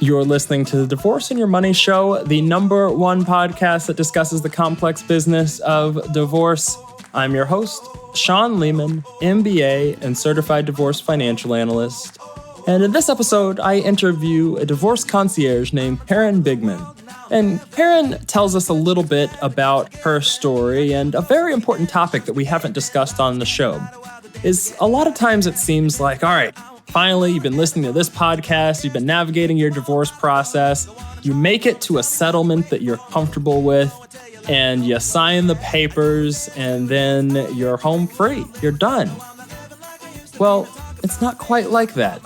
You're listening to the Divorce and Your Money Show, the number one podcast that discusses the complex business of divorce. I'm your host, Sean Lehman, MBA and certified divorce financial analyst. And in this episode, I interview a divorce concierge named Karen Bigman. And Karen tells us a little bit about her story, and a very important topic that we haven't discussed on the show is a lot of times it seems like, all right, finally, you've been listening to this podcast, you've been navigating your divorce process, you make it to a settlement that you're comfortable with, and you sign the papers, and then you're home free. You're done. Well, it's not quite like that.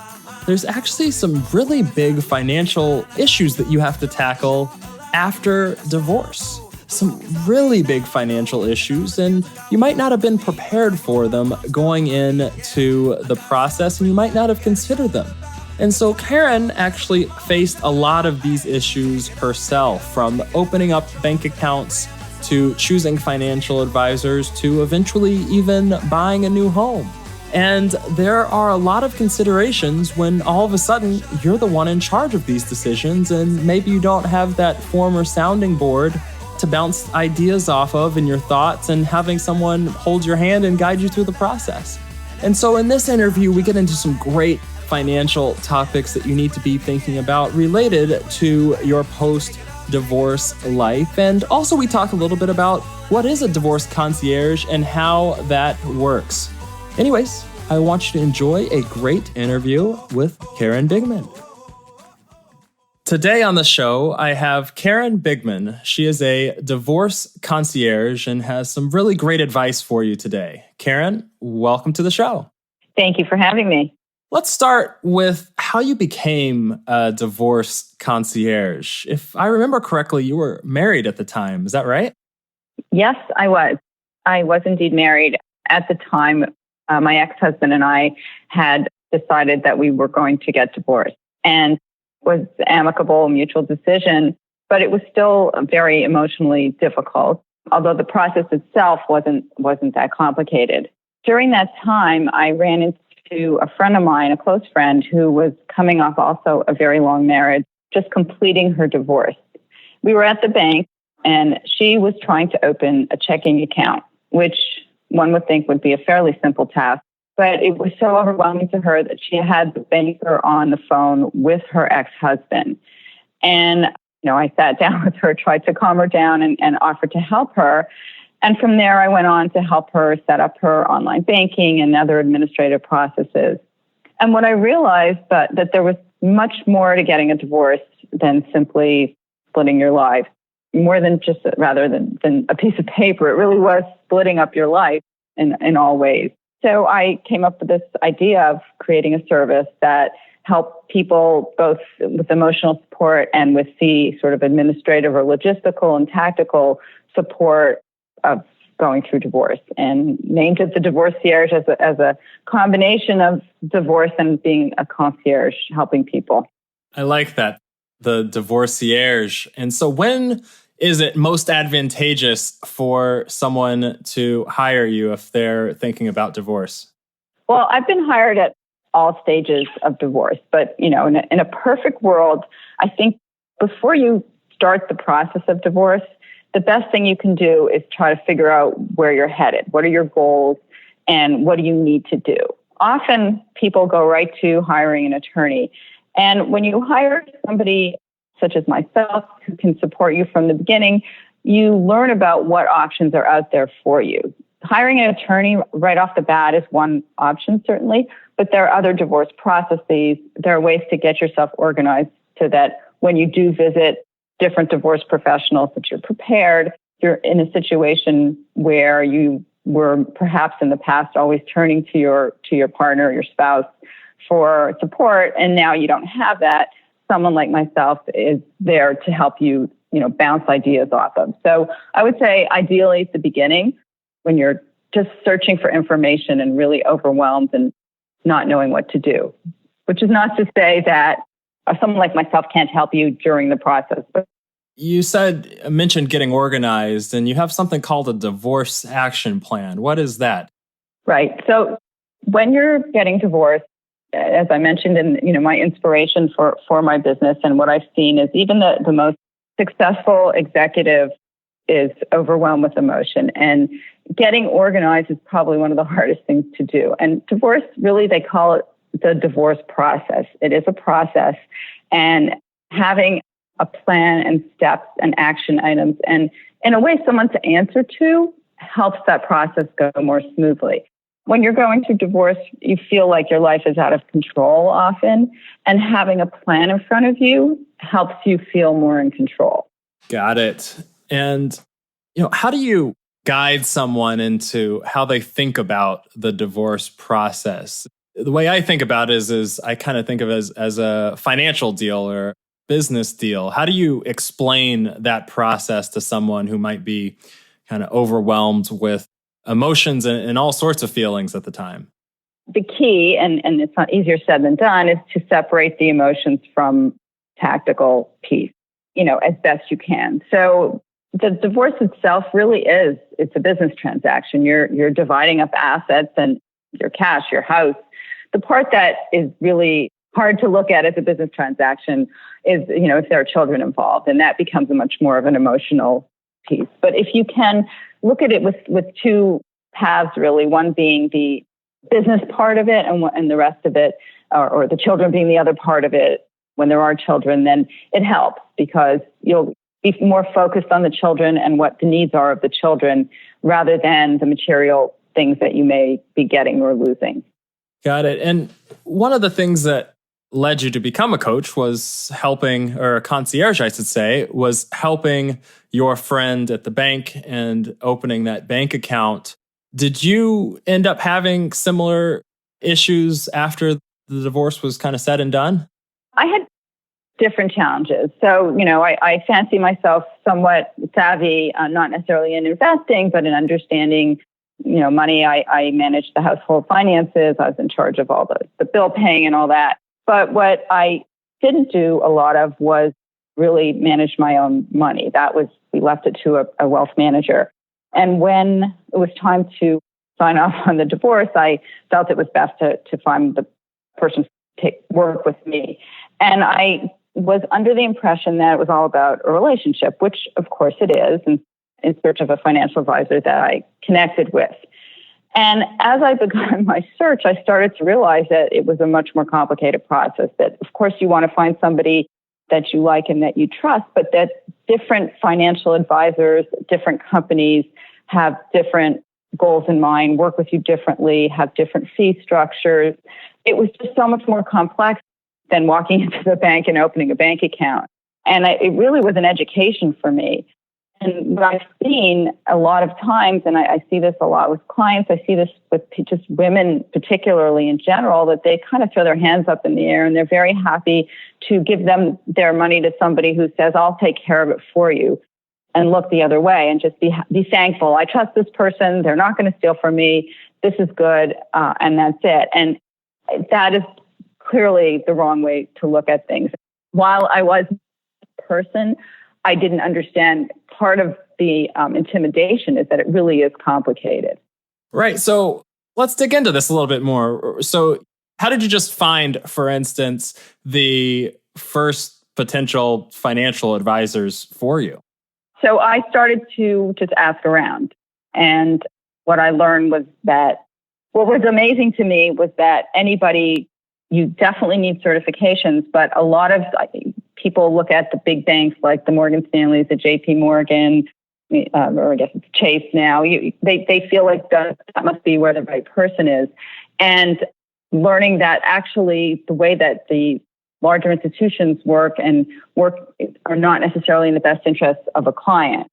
There's actually some really big financial issues that you have to tackle after divorce. Some really big financial issues, and you might not have been prepared for them going into the process, and you might not have considered them. And so Karen actually faced a lot of these issues herself, from opening up bank accounts to choosing financial advisors to eventually even buying a new home. And there are a lot of considerations when all of a sudden you're the one in charge of these decisions, and maybe you don't have that former sounding board to bounce ideas off of in your thoughts, and having someone hold your hand and guide you through the process. And so in this interview, we get into some great financial topics that you need to be thinking about related to your post-divorce life. And also we talk a little bit about what is a divorce concierge and how that works. Anyways, I want you to enjoy a great interview with Karen Bigman. Today on the show, I have Karen Bigman. She is a divorce concierge and has some really great advice for you today. Karen, welcome to the show. Thank you for having me. Let's start with how you became a divorce concierge. If I remember correctly, you were married at the time. Is that right? Yes, I was. I was indeed married. At the time, my ex-husband and I had decided that we were going to get divorced. And was amicable, mutual decision, but it was still very emotionally difficult, although the process itself wasn't that complicated. During that time, I ran into a friend of mine, a close friend, who was coming off also a very long marriage, just completing her divorce. We were at the bank, and she was trying to open a checking account, which one would think would be a fairly simple task. But it was so overwhelming to her that she had the banker on the phone with her ex-husband. And, I sat down with her, tried to calm her down and offered to help her. And from there, I went on to help her set up her online banking and other administrative processes. And what I realized that there was much more to getting a divorce than simply splitting your life, more than just rather than a piece of paper. It really was splitting up your life in all ways. So I came up with this idea of creating a service that helped people both with emotional support and with the sort of administrative or logistical and tactical support of going through divorce, and named it the Divorcierge as a combination of divorce and being a concierge helping people. I like that, the Divorcierge. And so when is it most advantageous for someone to hire you if they're thinking about divorce? Well, I've been hired at all stages of divorce, but in a perfect world, I think before you start the process of divorce, the best thing you can do is try to figure out where you're headed. What are your goals and what do you need to do? Often people go right to hiring an attorney. And when you hire somebody such as myself, who can support you from the beginning, you learn about what options are out there for you. Hiring an attorney right off the bat is one option, certainly, but there are other divorce processes. There are ways to get yourself organized so that when you do visit different divorce professionals, that you're prepared. You're in a situation where you were perhaps in the past always turning to your partner or your spouse for support, and now you don't have that. Someone like myself is there to help you, bounce ideas off of. So I would say ideally at the beginning, when you're just searching for information and really overwhelmed and not knowing what to do, which is not to say that someone like myself can't help you during the process. But you mentioned getting organized, and you have something called a divorce action plan. What is that? Right. So when you're getting divorced, as I mentioned, in my inspiration for my business and what I've seen is even the most successful executive is overwhelmed with emotion, and getting organized is probably one of the hardest things to do. And divorce, really, they call it the divorce process. It is a process, and having a plan and steps and action items and in a way someone to answer to helps that process go more smoothly. When you're going through divorce, you feel like your life is out of control often, and having a plan in front of you helps you feel more in control. Got it. And, how do you guide someone into how they think about the divorce process? The way I think about it is I kind of think of it as a financial deal or business deal. How do you explain that process to someone who might be kind of overwhelmed with emotions and all sorts of feelings at the time? The key, and it's not easier said than done, is to separate the emotions from tactical piece, as best you can. So the divorce itself really it's a business transaction. You're dividing up assets and your cash, your house. The part that is really hard to look at as a business transaction is, if there are children involved, and that becomes a much more of an emotional piece. But if you can look at it with two paths, really, one being the business part of it and the rest of it, or the children being the other part of it, when there are children, then it helps because you'll be more focused on the children and what the needs are of the children rather than the material things that you may be getting or losing. Got it. And one of the things that led you to become a coach was helping, or a concierge, I should say, was helping your friend at the bank and opening that bank account. Did you end up having similar issues after the divorce was kind of said and done? I had different challenges. So, I fancy myself somewhat savvy, not necessarily in investing, but in understanding, money. I managed the household finances. I was in charge of all the bill paying and all that. But what I didn't do a lot of was really manage my own money. We left it to a wealth manager. And when it was time to sign off on the divorce, I felt it was best to find the person to work with me. And I was under the impression that it was all about a relationship, which of course it is, and in search of a financial advisor that I connected with. And as I began my search, I started to realize that it was a much more complicated process, that of course you want to find somebody that you like and that you trust, but that different financial advisors, different companies have different goals in mind, work with you differently, have different fee structures. It was just so much more complex than walking into the bank and opening a bank account. And it really was an education for me. And what I've seen a lot of times, and I see this a lot with clients, I see this with just women particularly in general, that they kind of throw their hands up in the air and they're very happy to give them their money to somebody who says, I'll take care of it for you, and look the other way and just be thankful. I trust this person. They're not going to steal from me. This is good. And that's it. And that is clearly the wrong way to look at things. While I was a person, I didn't understand part of the intimidation is that it really is complicated. Right. So let's dig into this a little bit more. So how did you just find, for instance, the first potential financial advisors for you? So I started to just ask around. And what I learned was that what was amazing to me was that you definitely need certifications, but a lot of people look at the big banks like the Morgan Stanleys, the JP Morgan, or I guess it's Chase now. They feel like that must be where the right person is. And learning that actually the way that the larger institutions work are not necessarily in the best interest of a client.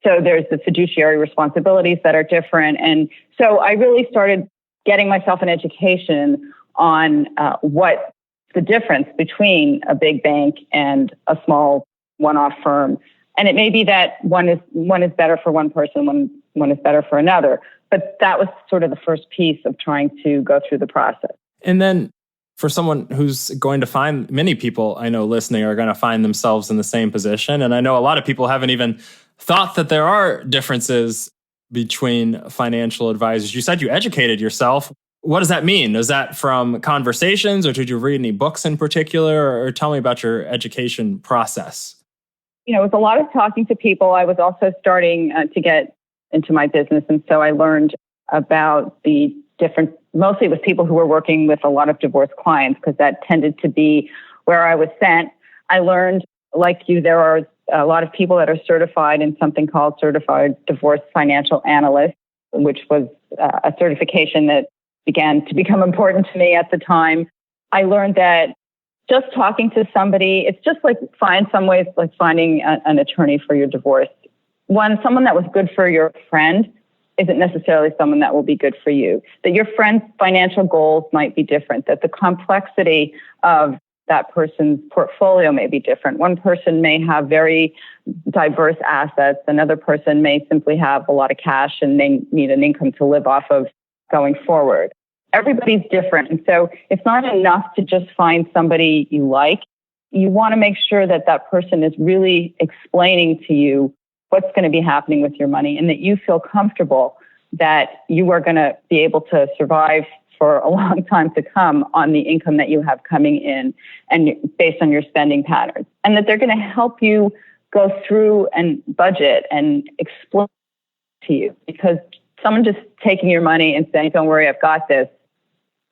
So there's the fiduciary responsibilities that are different. And so I really started getting myself an education on what the difference between a big bank and a small one-off firm. And it may be that one is better for one person, one is better for another. But that was sort of the first piece of trying to go through the process. And then for someone who's going to find, many people I know listening are going to find themselves in the same position. And I know a lot of people haven't even thought that there are differences between financial advisors. You said you educated yourself. What does that mean? Is that from conversations, or did you read any books in particular? Or tell me about your education process. It was a lot of talking to people. I was also starting to get into my business. And so I learned about the different, mostly it was people who were working with a lot of divorced clients, because that tended to be where I was sent. I learned, like you, there are a lot of people that are certified in something called Certified Divorce Financial Analyst, which was a certification that began to become important to me at the time. I learned that just talking to somebody, it's just like some ways like finding an attorney for your divorce. Someone that was good for your friend isn't necessarily someone that will be good for you. That your friend's financial goals might be different, that the complexity of that person's portfolio may be different. One person may have very diverse assets. Another person may simply have a lot of cash and they need an income to live off of going forward. Everybody's different. And so it's not enough to just find somebody you like. You want to make sure that that person is really explaining to you what's going to be happening with your money, and that you feel comfortable that you are going to be able to survive for a long time to come on the income that you have coming in and based on your spending patterns. And that they're going to help you go through and budget and explain to you. Because someone just taking your money and saying, don't worry, I've got this,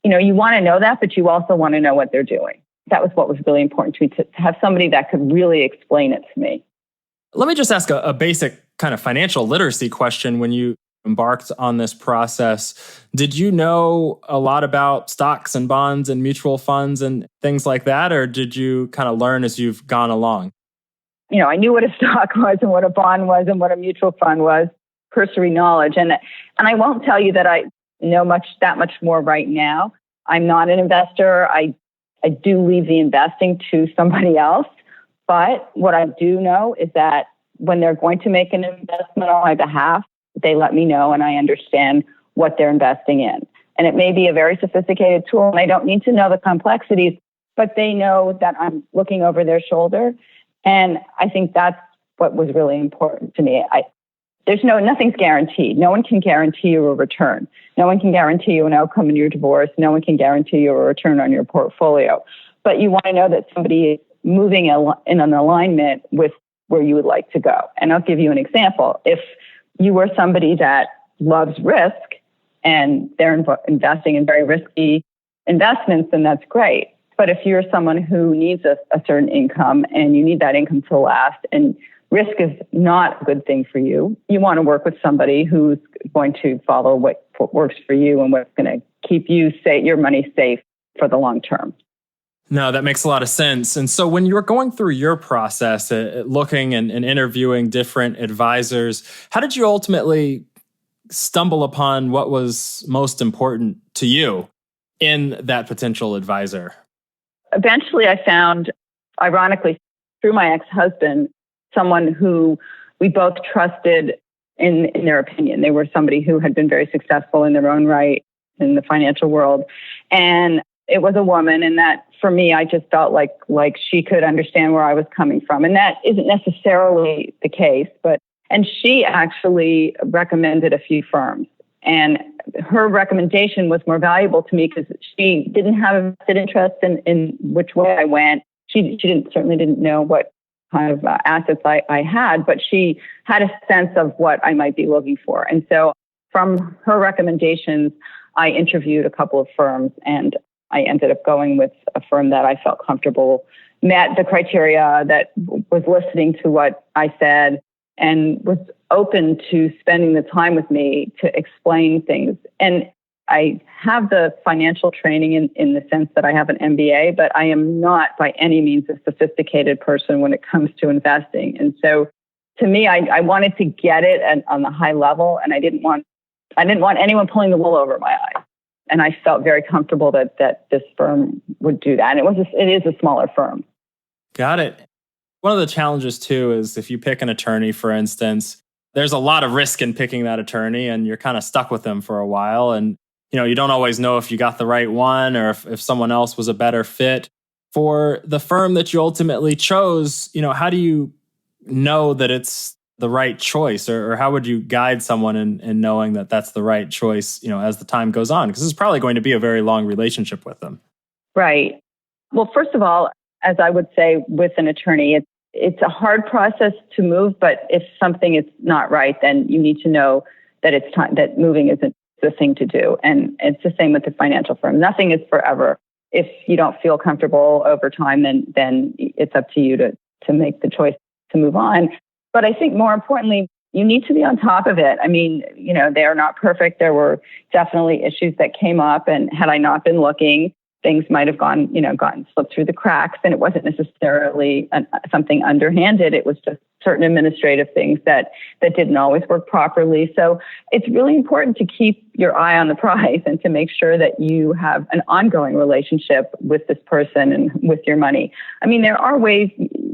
you want to know that, but you also want to know what they're doing. That was what was really important to me, to have somebody that could really explain it to me. Let me just ask a basic kind of financial literacy question. When you embarked on this process, did you know a lot about stocks and bonds and mutual funds and things like that? Or did you kind of learn as you've gone along? I knew what a stock was and what a bond was and what a mutual fund was, cursory knowledge. And I won't tell you that I know that much more right now. I'm not an investor. I do leave the investing to somebody else. But what I do know is that when they're going to make an investment on my behalf, they let me know and I understand what they're investing in. And it may be a very sophisticated tool and I don't need to know the complexities, but they know that I'm looking over their shoulder. And I think that's what was really important to me. Nothing's guaranteed. No one can guarantee you a return. No one can guarantee you an outcome in your divorce. No one can guarantee you a return on your portfolio. But you want to know that somebody is moving in an alignment with where you would like to go. And I'll give you an example. If you were somebody that loves risk and they're investing in very risky investments, then that's great. But if you're someone who needs a certain income and you need that income to last and risk is not a good thing for you, you want to work with somebody who's going to follow what works for you and what's going to keep your money safe for the long term. No, that makes a lot of sense. And so when you were going through your process, looking and interviewing different advisors, how did you ultimately stumble upon what was most important to you in that potential advisor? Eventually, I found, ironically, through my ex-husband, someone who we both trusted in their opinion. They were somebody who had been very successful in their own right in the financial world. And it was a woman, and that for me, I just felt like she could understand where I was coming from. And that isn't necessarily the case, and she actually recommended a few firms. And her recommendation was more valuable to me because she didn't have a vested interest in which way I went. She certainly didn't know what kind of assets I had, but she had a sense of what I might be looking for. And so from her recommendations, I interviewed a couple of firms, and I ended up going with a firm that I felt comfortable met the criteria, that was listening to what I said and was open to spending the time with me to explain things. And I have the financial training in the sense that I have an MBA, but I am not by any means a sophisticated person when it comes to investing. And so to me, I wanted to get it on the high level, and I didn't want anyone pulling the wool over my eyes. And I felt very comfortable that this firm would do that. And it is a smaller firm. Got it. One of the challenges too is if you pick an attorney, for instance, there's a lot of risk in picking that attorney, and you're kind of stuck with them for a while. And you don't always know if you got the right one or if someone else was a better fit. For the firm that you ultimately chose, how do you know that it's the right choice, or how would you guide someone in knowing that that's the right choice, as the time goes on? Because it's probably going to be a very long relationship with them. Right. Well, first of all, as I would say with an attorney, it's a hard process to move, but if something is not right, then you need to know that it's time, that moving isn't the thing to do. And it's the same with the financial firm. Nothing is forever. If you don't feel comfortable over time, then it's up to you to make the choice to move on. But I think more importantly, you need to be on top of it. I mean, they are not perfect. There were definitely issues that came up, and had I not been looking, things might have gotten slipped through the cracks. And it wasn't necessarily something underhanded. It was just certain administrative things that didn't always work properly. So it's really important to keep your eye on the prize and to make sure that you have an ongoing relationship with this person and with your money. I mean, there are ways.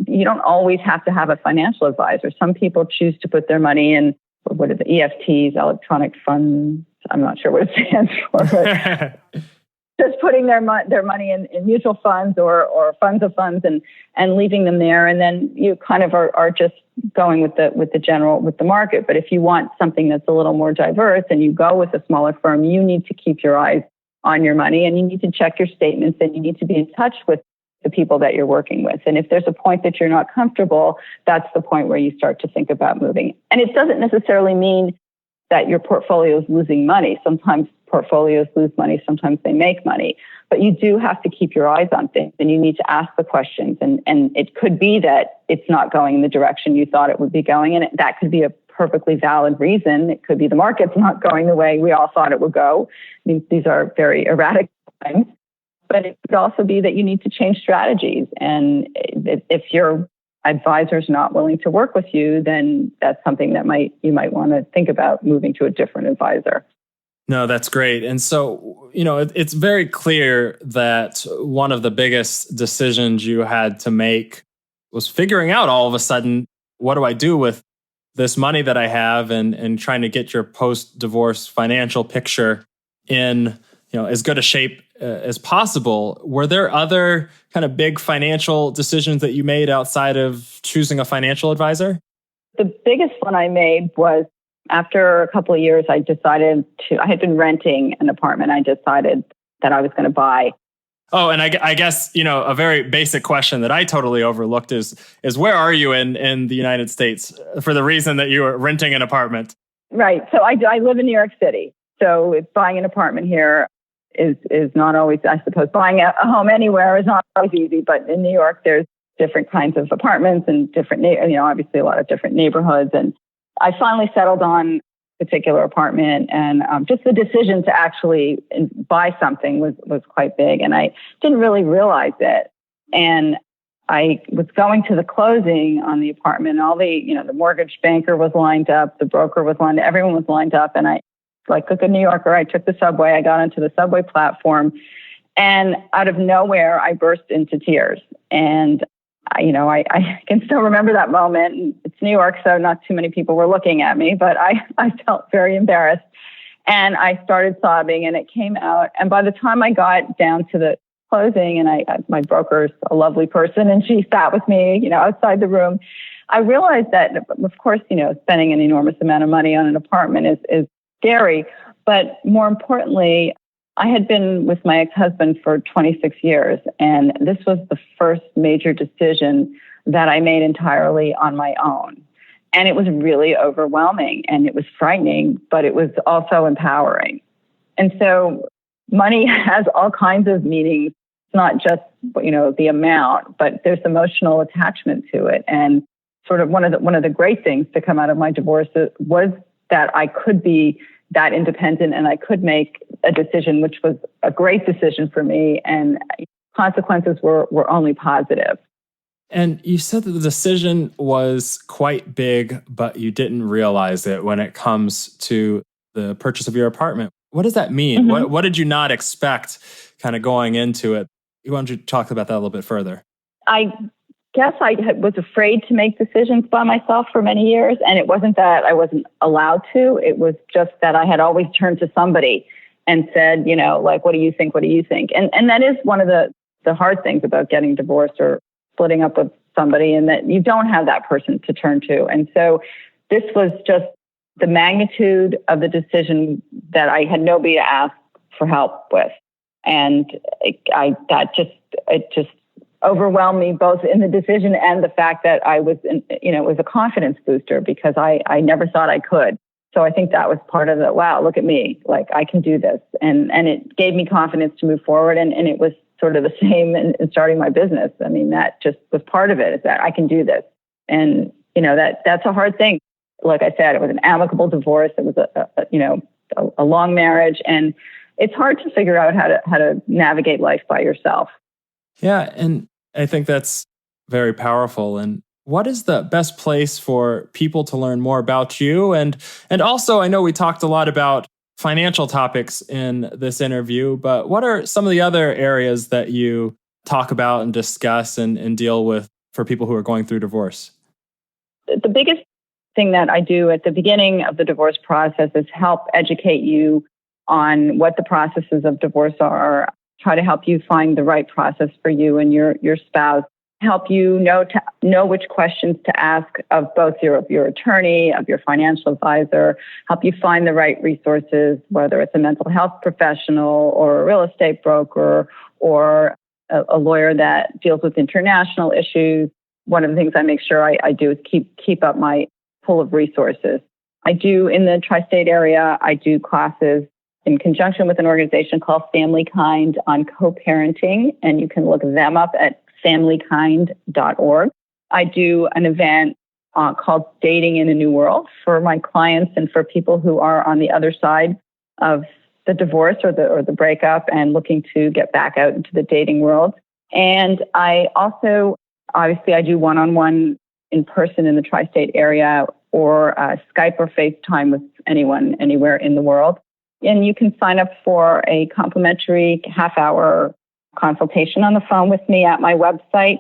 You don't always have to have a financial advisor. Some people choose to put their money in, what are the EFTs, electronic funds? I'm not sure what it stands for, but just putting their money in mutual funds or funds of funds and leaving them there. And then you kind of are just going with the market. But if you want something that's a little more diverse and you go with a smaller firm, you need to keep your eyes on your money, and you need to check your statements, and you need to be in touch with the people that you're working with. And if there's a point that you're not comfortable, that's the point where you start to think about moving. And it doesn't necessarily mean that your portfolio is losing money. Sometimes portfolios lose money, sometimes they make money. But you do have to keep your eyes on things, and you need to ask the questions. And it could be that it's not going in the direction you thought it would be going, and that could be a perfectly valid reason. It could be the market's not going the way we all thought it would go. I mean, these are very erratic times. But it could also be that you need to change strategies. And if your advisor's not willing to work with you, then that's something that you might want to think about moving to a different advisor. No, that's great. And so, it's very clear that one of the biggest decisions you had to make was figuring out all of a sudden, what do I do with this money that I have, and trying to get your post-divorce financial picture in as good a shape as possible. Were there other kind of big financial decisions that you made outside of choosing a financial advisor? The biggest one I made was after a couple of years, I had been renting an apartment. I decided that I was going to buy. Oh, and I guess, a very basic question that I totally overlooked is where are you in the United States for the reason that you were renting an apartment? Right. So I live in New York City. So buying an apartment here is not always, I suppose, buying a home anywhere is not always easy. But in New York, there's different kinds of apartments and different, obviously a lot of different neighborhoods. And I finally settled on a particular apartment, and just the decision to actually buy something was quite big, and I didn't really realize it. And I was going to the closing on the apartment, and all the mortgage banker was lined up, the broker was lined up, everyone was lined up, and like a good New Yorker, I took the subway. I got onto the subway platform, and out of nowhere, I burst into tears. And I can still remember that moment. It's New York, so not too many people were looking at me, but I felt very embarrassed. And I started sobbing, and it came out. And by the time I got down to the closing, and my broker's a lovely person, and she sat with me, outside the room, I realized that, of course, spending an enormous amount of money on an apartment is scary. But more importantly, I had been with my ex-husband for 26 years, and this was the first major decision that I made entirely on my own. And it was really overwhelming, and it was frightening, but it was also empowering. And so money has all kinds of meanings. It's not just, the amount, but there's emotional attachment to it. And sort of one of the great things to come out of my divorce was that I could be that independent, and I could make a decision, which was a great decision for me, and consequences were only positive. And you said that the decision was quite big, but you didn't realize it when it comes to the purchase of your apartment. What does that mean? Mm-hmm. What did you not expect kind of going into it? Why don't you talk about that a little bit further? I guess I was afraid to make decisions by myself for many years. And it wasn't that I wasn't allowed to. It was just that I had always turned to somebody and said, what do you think? What do you think? And that is one of the hard things about getting divorced or splitting up with somebody, and that you don't have that person to turn to. And so this was just the magnitude of the decision that I had nobody to ask for help with. And it just overwhelmed me, both in the decision and the fact that it was a confidence booster, because I never thought I could. So I think that was part of it. Wow, look at me, like I can do this. And it gave me confidence to move forward. And it was sort of the same in starting my business. I mean, that just was part of it, is that I can do this. And, that's a hard thing. Like I said, it was an amicable divorce. It was a long marriage, and it's hard to figure out how to navigate life by yourself. Yeah, and I think that's very powerful. And what is the best place for people to learn more about you? And also, I know we talked a lot about financial topics in this interview, but what are some of the other areas that you talk about and discuss and deal with for people who are going through divorce? The biggest thing that I do at the beginning of the divorce process is help educate you on what the processes of divorce are, try to help you find the right process for you and your spouse, help you know which questions to ask of both your attorney, of your financial advisor, help you find the right resources, whether it's a mental health professional or a real estate broker or a lawyer that deals with international issues. One of the things I make sure I do is keep up my pool of resources. I do, in the tri-state area, I do classes in conjunction with an organization called Family Kind on co-parenting, and you can look them up at familykind.org. I do an event called Dating in a New World for my clients and for people who are on the other side of the divorce or the breakup and looking to get back out into the dating world. And I also, obviously, I do one-on-one in person in the tri-state area, or Skype or FaceTime with anyone anywhere in the world. And you can sign up for a complimentary half-hour consultation on the phone with me at my website,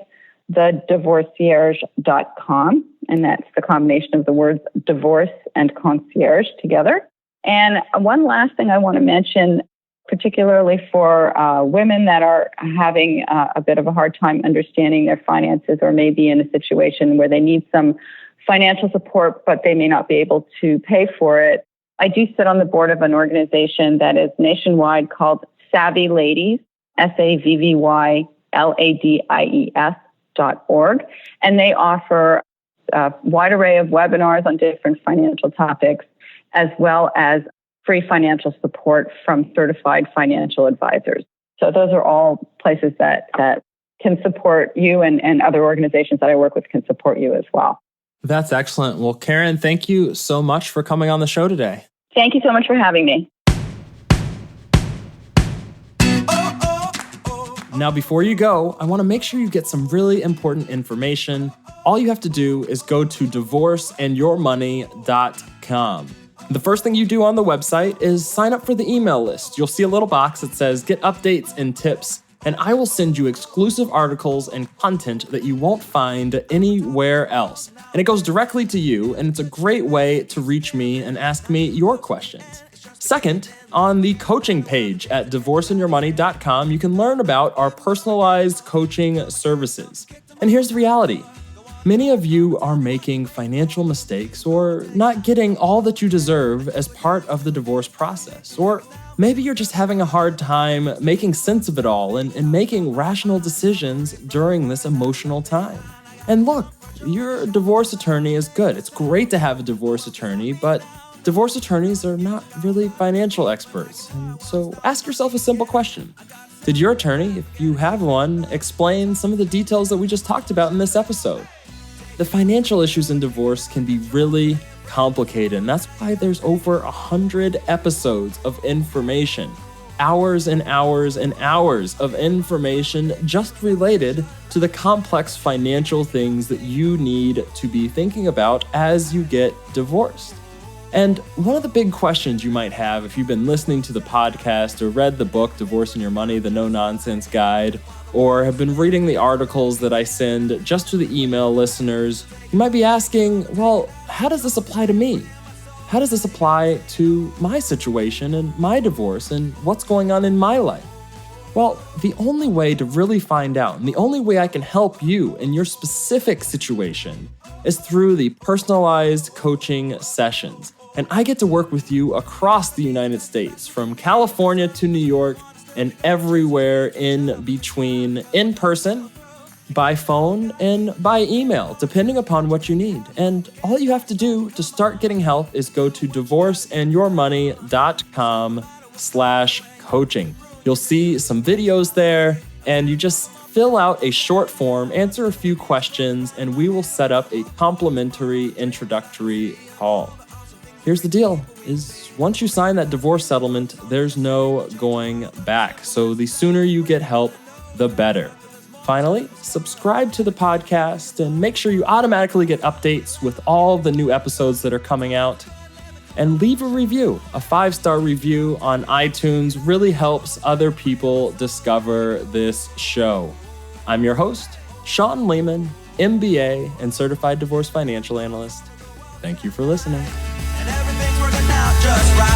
thedivorcierge.com. And that's the combination of the words divorce and concierge together. And one last thing I want to mention, particularly for women that are having a bit of a hard time understanding their finances, or maybe in a situation where they need some financial support, but they may not be able to pay for it. I do sit on the board of an organization that is nationwide called Savvy Ladies, SAVVYLADIES.org. And they offer a wide array of webinars on different financial topics, as well as free financial support from certified financial advisors. So those are all places that can support you, and other organizations that I work with can support you as well. That's excellent. Well, Karen, thank you so much for coming on the show today. Thank you so much for having me. Now, before you go, I want to make sure you get some really important information. All you have to do is go to divorceandyourmoney.com. The first thing you do on the website is sign up for the email list. You'll see a little box that says get updates and tips, and I will send you exclusive articles and content that you won't find anywhere else. And it goes directly to you, and it's a great way to reach me and ask me your questions. Second, on the coaching page at divorceandyourmoney.com, you can learn about our personalized coaching services. And here's the reality. Many of you are making financial mistakes or not getting all that you deserve as part of the divorce process. Or maybe you're just having a hard time making sense of it all and making rational decisions during this emotional time. And look, your divorce attorney is good. It's great to have a divorce attorney, but divorce attorneys are not really financial experts. And so ask yourself a simple question. Did your attorney, if you have one, explain some of the details that we just talked about in this episode? The financial issues in divorce can be really complicated, and that's why there's over 100 episodes of information, hours and hours and hours of information just related to the complex financial things that you need to be thinking about as you get divorced. And one of the big questions you might have if you've been listening to the podcast or read the book, Divorcing Your Money, The No-Nonsense Guide, or have been reading the articles that I send just to the email listeners, you might be asking, well, how does this apply to me? How does this apply to my situation and my divorce and what's going on in my life? Well, the only way to really find out, and the only way I can help you in your specific situation, is through the personalized coaching sessions. And I get to work with you across the United States, from California to New York and everywhere in between, in person, by phone, and by email, depending upon what you need. And all you have to do to start getting help is go to divorceandyourmoney.com/coaching. You'll see some videos there, and you just fill out a short form, answer a few questions, and we will set up a complimentary introductory call. Here's the deal, is once you sign that divorce settlement, there's no going back. So the sooner you get help, the better. Finally, subscribe to the podcast and make sure you automatically get updates with all the new episodes that are coming out. And leave a review. A 5-star review on iTunes really helps other people discover this show. I'm your host, Sean Lehman, MBA and Certified Divorce Financial Analyst. Thank you for listening. And everything's working out just right.